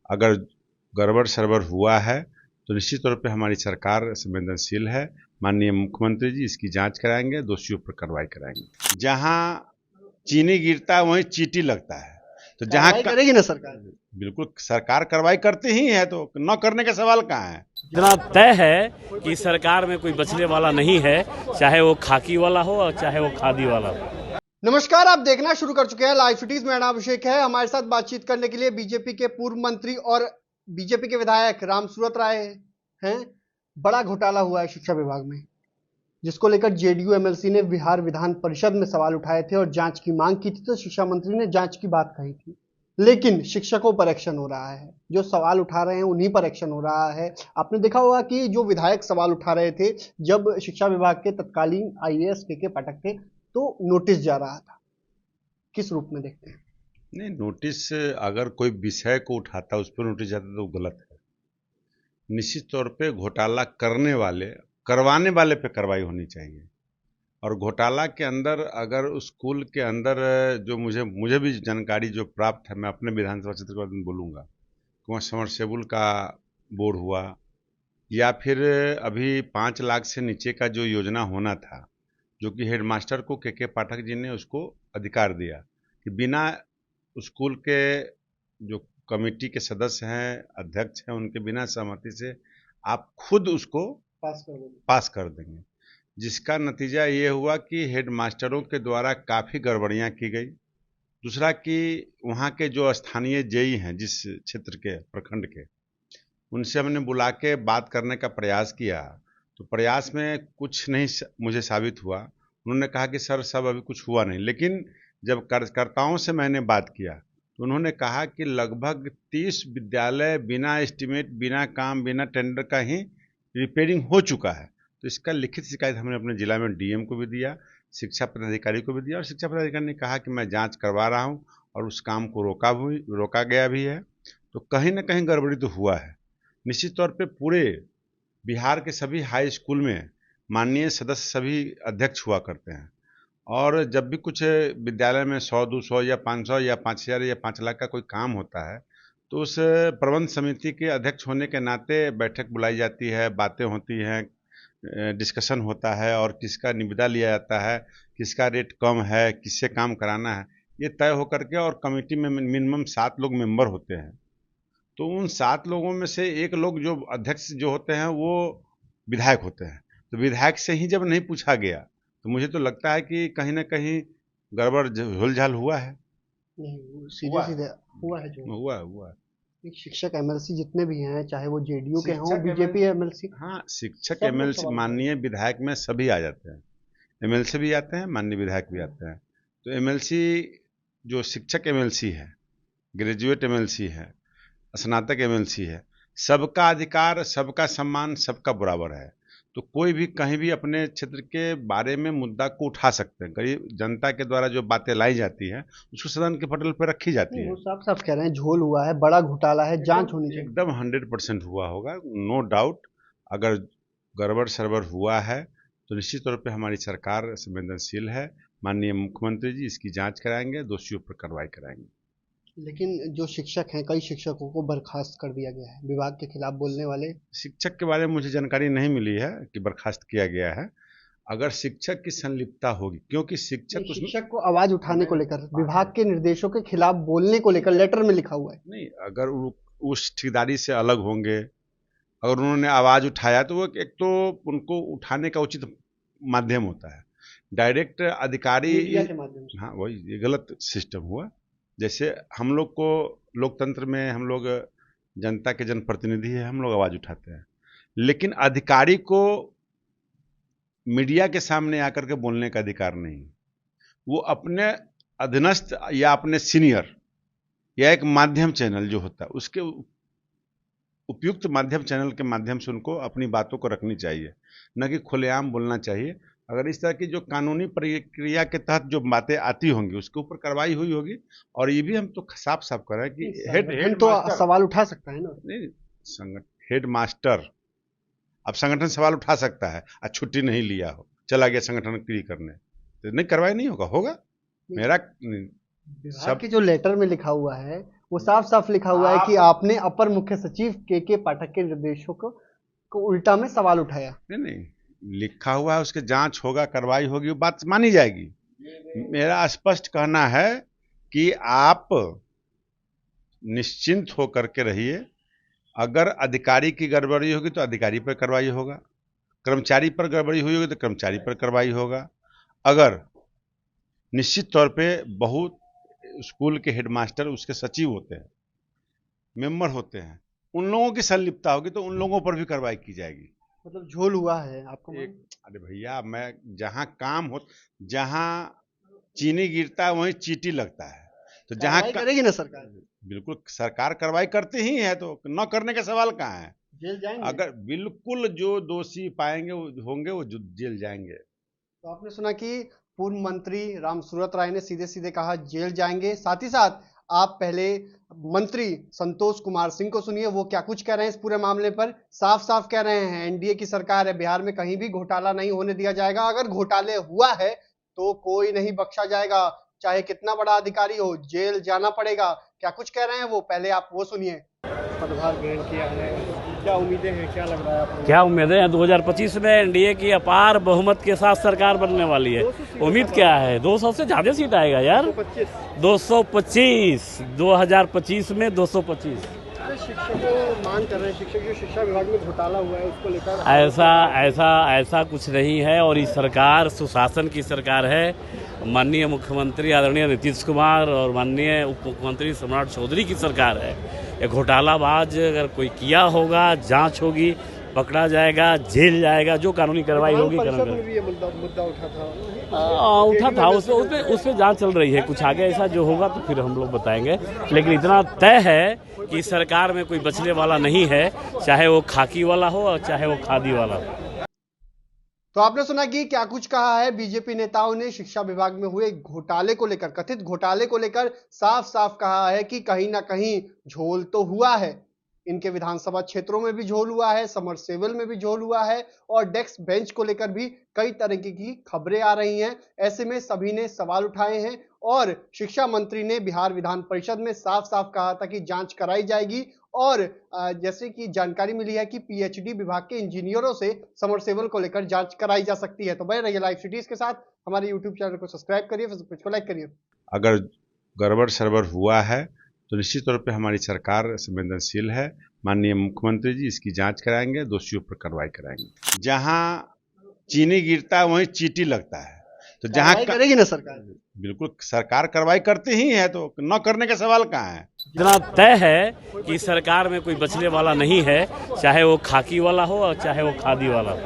अगर गड़बड़ सड़बड़ हुआ है तो निश्चित तौर पे हमारी सरकार संवेदनशील है। माननीय मुख्यमंत्री जी इसकी जांच कराएंगे, दोषियों पर कार्रवाई कराएंगे। जहां चीनी गिरता है वहीं चींटी लगता है, तो जहां कार्रवाई करेगी ना सरकार? बिल्कुल सरकार कार्रवाई करती ही है, तो न करने का सवाल कहाँ है। इतना तय है कि सरकार में कोई बचने वाला नहीं है, चाहे वो खाकी वाला हो और चाहे वो खादी वाला हो। नमस्कार, आप देखना शुरू कर चुके हैं लाइव सिटीज। मेरा नाम अभिषेक है। हमारे साथ बातचीत करने के लिए बीजेपी के पूर्व मंत्री और बीजेपी के विधायक राम सूरत राय हैं। बड़ा घोटाला हुआ है शिक्षा विभाग में, जिसको लेकर जेडीयू एमएलसी ने बिहार विधान परिषद में सवाल उठाए थे और जांच की मांग की थी। तो शिक्षा मंत्री ने जांच की बात कही थी, लेकिन शिक्षकों पर एक्शन हो रहा है। जो सवाल उठा रहे हैं उन्हीं पर एक्शन हो रहा है। आपने देखा होगा कि जो विधायक सवाल उठा रहे थे, जब शिक्षा विभाग के तत्कालीन आईएएस के पाठक थे, तो नोटिस जा रहा था। किस रूप में देखते हैं? नहीं, नोटिस अगर कोई विषय को उठाता उस पर नोटिस जाता तो गलत है। निश्चित तौर पे घोटाला करने वाले, करवाने वाले पे कार्रवाई होनी चाहिए। और घोटाला के अंदर अगर उस स्कूल के अंदर जो मुझे भी जानकारी जो प्राप्त है, मैं अपने विधानसभा क्षेत्र के बारे में बोलूँगा कि वहाँ समरसेबुल का बोर्ड हुआ, या फिर अभी 5 लाख से नीचे का जो योजना होना था, जो कि हेडमास्टर को के पाठक जी ने उसको अधिकार दिया कि बिना स्कूल के जो कमेटी के सदस्य हैं, अध्यक्ष हैं, उनके बिना सहमति से आप खुद उसको पास कर देंगे। जिसका नतीजा ये हुआ कि हेडमास्टरों के द्वारा काफ़ी गड़बड़ियाँ की गई। दूसरा कि वहाँ के जो स्थानीय जेई हैं, जिस क्षेत्र के प्रखंड के, उनसे हमने बुला के बात करने का प्रयास किया, तो प्रयास में कुछ नहीं मुझे साबित हुआ। उन्होंने कहा कि सर सब अभी कुछ हुआ नहीं, लेकिन जब कार्यकर्ताओं से मैंने बात किया तो उन्होंने कहा कि लगभग 30 विद्यालय बिना एस्टीमेट, बिना काम, बिना टेंडर का ही रिपेयरिंग हो चुका है। तो इसका लिखित शिकायत हमने अपने जिला में डीएम को भी दिया, शिक्षा पदाधिकारी को भी दिया, और शिक्षा पदाधिकारी ने कहा कि मैं जांच करवा रहा हूं और उस काम को रोका गया भी है। तो कहीं ना कहीं गड़बड़ी तो हुआ है। निश्चित तौर पे पूरे बिहार के सभी हाई स्कूल में माननीय सदस्य सभी अध्यक्ष हुआ करते हैं, और जब भी कुछ विद्यालय में 100, 200 या 500 या 5000 या 5 लाख का कोई काम होता है, तो उस प्रबंध समिति के अध्यक्ष होने के नाते बैठक बुलाई जाती है, बातें होती हैं, डिस्कशन होता है, और किसका निविदा लिया जाता है, किसका रेट कम है, किससे काम कराना है, ये तय होकर के। और कमेटी में मिनिमम 7 लोग मेंबर होते हैं। तो उन 7 लोगों में से एक लोग जो अध्यक्ष जो होते हैं वो विधायक होते हैं। तो विधायक से ही जब नहीं पूछा गया तो मुझे तो लगता है कि कहीं ना कहीं गड़बड़ झोलझाल हुआ है। नहीं, सीधे सीधे हुआ है। जो हुआ शिक्षक एमएलसी जितने भी हैं, चाहे वो जेडीयू के हों, शिक्षक बीजेपी एमएलसी, हाँ, शिक्षक सब लोग एमएलसी सवाल माननीय विधायक में सभी आ जाते हैं। एमएलसी भी आते हैं, माननीय विधायक भी आते हैं। तो एमएलसी, जो शिक्षक एमएलसी है, ग्रेजुएट एमएलसी है, स्नातक एमएलसी है, सबका अधिकार, सबका सम्मान, सबका बराबर है। तो कोई भी कहीं भी अपने क्षेत्र के बारे में मुद्दा को उठा सकते हैं। गरीब जनता के द्वारा जो बातें लाई जाती हैं उसको सदन के पटल पर रखी जाती है। वो साफ साफ कह रहे हैं झोल हुआ है, बड़ा घोटाला है, जांच होनी चाहिए। एकदम 100% हुआ होगा, नो डाउट। अगर गड़बड़ सड़बड़ हुआ है तो निश्चित तौर पे हमारी सरकार संवेदनशील है। माननीय मुख्यमंत्री जी इसकी जांच कराएंगे, दोषियों पर कार्रवाई कराएंगे। लेकिन जो शिक्षक हैं, कई शिक्षकों को बर्खास्त कर दिया गया है विभाग के खिलाफ बोलने वाले। शिक्षक के बारे में मुझे जानकारी नहीं मिली है कि बर्खास्त किया गया है। अगर शिक्षक की संलिप्तता होगी, क्योंकि शिक्षक को आवाज उठाने को लेकर, विभाग के निर्देशों के खिलाफ बोलने को लेकर लेटर में लिखा हुआ है। नहीं, अगर उस ठेकेदारी से अलग होंगे, अगर उन्होंने आवाज उठाया तो वो एक तो उनको उठाने का उचित माध्यम होता है, डायरेक्ट अधिकारी। मीडिया के माध्यम से। हाँ, वही ये गलत सिस्टम हुआ। जैसे हम लोग को लोकतंत्र में, हम लोग जनता के जनप्रतिनिधि है, हम लोग आवाज उठाते हैं, लेकिन अधिकारी को मीडिया के सामने आकर के बोलने का अधिकार नहीं। वो अपने अधीनस्थ या अपने सीनियर या एक माध्यम चैनल जो होता है, उसके उपयुक्त माध्यम चैनल के माध्यम से उनको अपनी बातों को रखनी चाहिए, न कि खुलेआम बोलना चाहिए। अगर इस तरह की जो कानूनी प्रक्रिया के तहत जो बातें आती होंगी उसके ऊपर कार्रवाई हुई होगी। और ये भी हम तो साफ साफ कर रहे हैं कि हेड तो सवाल उठा सकता है ना। नहीं, हेड मास्टर, अब संगठन सवाल उठा सकता है, आज छुट्टी नहीं लिया हो, चला गया संगठन क्रिया करने, तो नहीं, कार्रवाई नहीं होगा। मेरा विभाग के जो लेटर में लिखा हुआ है वो साफ साफ लिखा हुआ है कि आपने अपर मुख्य सचिव के पाठक के निर्देशों को उल्टा में सवाल उठाया। नहीं, लिखा हुआ है, उसके जांच होगा, कार्रवाई होगी, वो बात मानी जाएगी। मेरा स्पष्ट कहना है कि आप निश्चिंत होकर के रहिए। अगर अधिकारी की गड़बड़ी होगी तो अधिकारी पर कार्रवाई होगा, कर्मचारी पर गड़बड़ी हुई होगी तो कर्मचारी पर कार्रवाई होगा। अगर निश्चित तौर पे बहुत स्कूल के हेडमास्टर उसके सचिव होते हैं, मेंबर होते हैं, उन लोगों की संलिप्तता होगी तो उन लोगों पर भी कार्रवाई की जाएगी। मतलब झोल हुआ है आपको? अरे भैया, मैं जहाँ काम हो, जहाँ चीनी गिरता है वहीं चींटी लगता है। तो जहाँ करेगी ना सरकार? बिल्कुल सरकार कार्रवाई करती ही है, तो न करने का सवाल कहाँ है। जेल जाएंगे? अगर बिल्कुल जो दोषी पाएंगे होंगे वो जेल जाएंगे। तो आपने सुना कि पूर्व मंत्री रामसूरत राय ने सीधे सीधे कहा जेल जाएंगे। साथ ही साथ आप पहले मंत्री संतोष कुमार सिंह को सुनिए, वो क्या कुछ कह रहे हैं इस पूरे मामले पर। साफ साफ कह रहे हैं एनडीए की सरकार है, बिहार में कहीं भी घोटाला नहीं होने दिया जाएगा। अगर घोटाले हुआ है तो कोई नहीं बख्शा जाएगा, चाहे कितना बड़ा अधिकारी हो, जेल जाना पड़ेगा। क्या कुछ कह रहे हैं वो, पहले आप वो सुनिए। पदभार ग्रहण किया है, क्या उम्मीदें हैं, क्या लग रहा है आपको? क्या उम्मीदें हैं? 2025 में एनडीए की अपार बहुमत के साथ सरकार बनने वाली है। उम्मीद क्या है? 200 से ज्यादा सीट आएगा यार। 225 2025 में 225। शिक्षकों मांग कर रहे हैं, शिक्षक जो शिक्षा विभाग में घोटाला हुआ है उसको लेकर। ऐसा कुछ नहीं है। और ये सरकार सुशासन की सरकार है। माननीय मुख्यमंत्री आदरणीय नीतीश कुमार और माननीय उप मुख्यमंत्री सम्राट चौधरी की सरकार है। ये घोटालाबाज अगर कोई किया होगा, जांच होगी, पकड़ा जाएगा, जेल जाएगा, जो कानूनी कार्रवाई होगी। मुद्दा उठा था उस पर जांच चल रही है। कुछ आगे ऐसा जो होगा तो फिर हम लोग बताएंगे। लेकिन इतना तय है कि सरकार में कोई बचने वाला नहीं है, चाहे वो खाकी वाला हो और चाहे वो खादी वाला हो। तो आपने सुना कि क्या कुछ कहा है बीजेपी नेताओं ने शिक्षा विभाग में हुए घोटाले को लेकर, कथित घोटाले को लेकर साफ साफ कहा है कि कहीं ना कहीं झोल तो हुआ है। इनके विधानसभा क्षेत्रों में भी झोल हुआ है, समरसेबल में भी झोल हुआ है और डेस्क बेंच को लेकर भी कई तरह की खबरें आ रही हैं। ऐसे में सभी ने सवाल उठाए हैं और शिक्षा मंत्री ने बिहार विधान परिषद में साफ साफ कहा था कि जांच कराई जाएगी। और जैसे कि जानकारी मिली है कि पीएचडी विभाग के इंजीनियरों से समरसेबल को लेकर जांच कराई जा सकती है। तो बने रहिए लाइव सिटीज के साथ, हमारे यूट्यूब चैनल को सब्सक्राइब करिए, फेसबुक पेज को लाइक करिए। अगर गड़बड़ सड़बड़ हुआ है तो निश्चित तौर पे हमारी सरकार संवेदनशील है। माननीय मुख्यमंत्री जी इसकी जांच कराएंगे, दोषियों पर कार्रवाई कराएंगे। जहां चीनी गिरता है वहीं चींटी लगता है। तो जहां करेगी ना सरकार? बिल्कुल सरकार कार्रवाई करती ही है, तो न करने का सवाल कहाँ है। इतना तय है कि सरकार में कोई बचने वाला नहीं है, चाहे वो खाकी वाला हो और चाहे वो खादी वाला हो।